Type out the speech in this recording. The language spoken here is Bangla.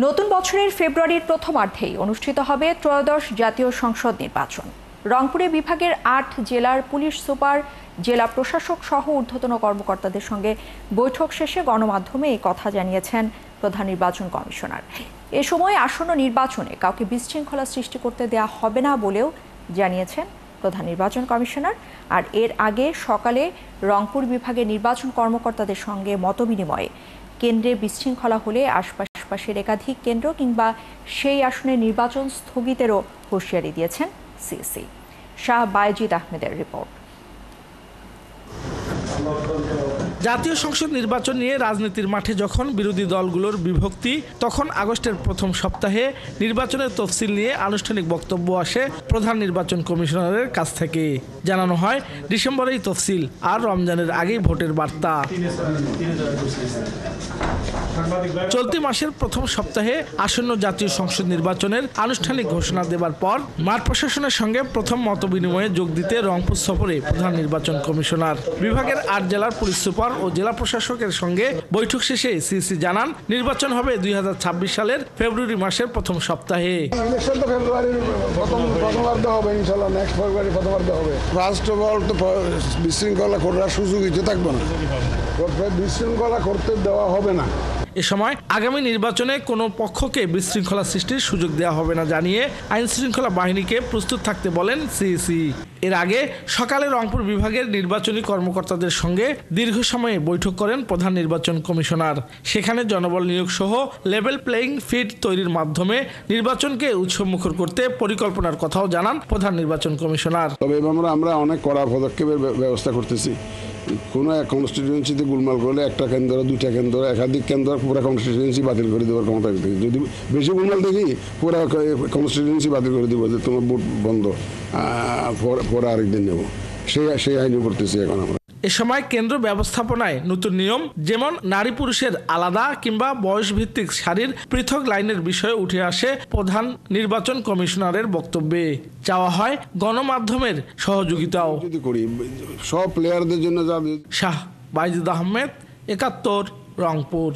নতুন বছরের ফেব্রুয়ারির প্রথমার্ধেই অনুষ্ঠিত হবে ত্রয়োদশ জাতীয় সংসদ নির্বাচন। রংপুরে বিভাগের ৮ জেলার পুলিশ সুপার, জেলা প্রশাসক সহ ঊর্ধ্বতন কর্মকর্তাদের সঙ্গে বৈঠক শেষে গণমাধ্যমে এই কথা জানিয়েছেন প্রধান নির্বাচন কমিশনার। এ সময় আসন্ন নির্বাচনে কাউকে বিশৃঙ্খলা সৃষ্টি করতে দেওয়া হবে না বলেও জানিয়েছেন প্রধান নির্বাচন কমিশনার। আর এর আগে সকালে রংপুর বিভাগের নির্বাচন কর্মকর্তাদের সঙ্গে মতবিনিময়ে কেন্দ্রে বিশৃঙ্খলা হলে আশপাশের একাধিক কেন্দ্র কিংবা সেই আসনে নির্বাচন স্থগিতেরও হুঁশিয়ারি দিয়েছেন সিইসি। শাহ বায়েজিদ আহমেদের রিপোর্ট। জাতীয় সংসদ নির্বাচন নিয়ে রাজনীতির মাঠে যখন বিরোধী দলগুলোর বিভক্তি, তখন আগস্টের প্রথম সপ্তাহে নির্বাচনের তফসিল নিয়ে আনুষ্ঠানিক বক্তব্য আসে প্রধান নির্বাচন কমিশনারের কাছ থেকে। জানানো হয় ডিসেম্বরেই তফসিল আর রমজানের আগেই ভোটের বার্তা। চলতি মাসের প্রথম সপ্তাহে আসন্ন জাতীয় সংসদ নির্বাচনের আনুষ্ঠানিক ঘোষণা দেবার পর মাঠ প্রশাসনের সঙ্গে প্রথম মতবিনিময়ে যোগ দিতে রংপুর সফরে প্রধান নির্বাচন কমিশনার। বিভাগের ৮ জেলার পুলিশ সুপার ও জেলা প্রশাসকের সঙ্গে বৈঠক শেষে সিইসি জানান, নির্বাচন হবে ২০২৬ সালের ফেব্রুয়ারি মাসের প্রথম সপ্তাহে। ইলেকশন তো ফেব্রুয়ারির প্রথমার্ধে হবে, ইনশাআল্লাহ নেক্সট ফেব্রুয়ারি প্রথমার্ধে হবে। ফার্স্ট অফ অল তো বিশৃঙ্খলা করার সুযোগই তো থাকবে না, বিশৃঙ্খলা করতে দেওয়া হবে না। এ সময় আগামী নির্বাচনে কোনো পক্ষকে বিশৃঙ্খলা সৃষ্টির সুযোগ দেওয়া হবে না জানিয়ে আইন শৃঙ্খলা বাহিনীকে প্রস্তুত থাকতে বলেন সিইসি। এর আগে সকালে রংপুর বিভাগের নির্বাচনী কর্মকর্তাদের সঙ্গে দীর্ঘ সময়ে বৈঠক করেন প্রধান নির্বাচন কমিশনার। সেখানে জনবল নিয়োগ সহ লেভেল প্লেয়িং ফিল্ড তৈরির মাধ্যমে নির্বাচনকে উৎসবমুখর করতে পরিকল্পনার কথাও জানান প্রধান নির্বাচন কমিশনার। তবে আমরা অনেক কড়া পদক্ষেপের ব্যবস্থা করতেছি। কোনো এক কনস্টিটিউয়েন্সিতে গোলমাল করলে একটা কেন্দ্র, দুইটা কেন্দ্র, একাধিক কেন্দ্র পুরো কনস্টিটিউয়েন্সি বাতিল করে দেওয়ার ক্ষমতা দেখি। যদি বেশি গোলমাল দেখি পুরো কনস্টিটিউয়েন্সি বাতিল করে দেবো, যে তোমার ভোট বন্ধ, পরে আরেকদিন নেব। সেই আইনও করতেছি এখন আমরা। এ সময় কেন্দ্র ব্যবস্থাপনায় নতুন নিয়ম, যেমন নারী পুরুষের আলাদা কিংবা বয়সভিত্তিক সারির পৃথক লাইনের বিষয়ে উঠে আসে প্রধান নির্বাচন কমিশনারের বক্তব্যে। চাওয়া হয় গণমাধ্যমের সহযোগিতাও। যদি করি সব প্লেয়ারদের জন্য। শাহ বায়েজিদ আহমেদ, ৭১, রংপুর।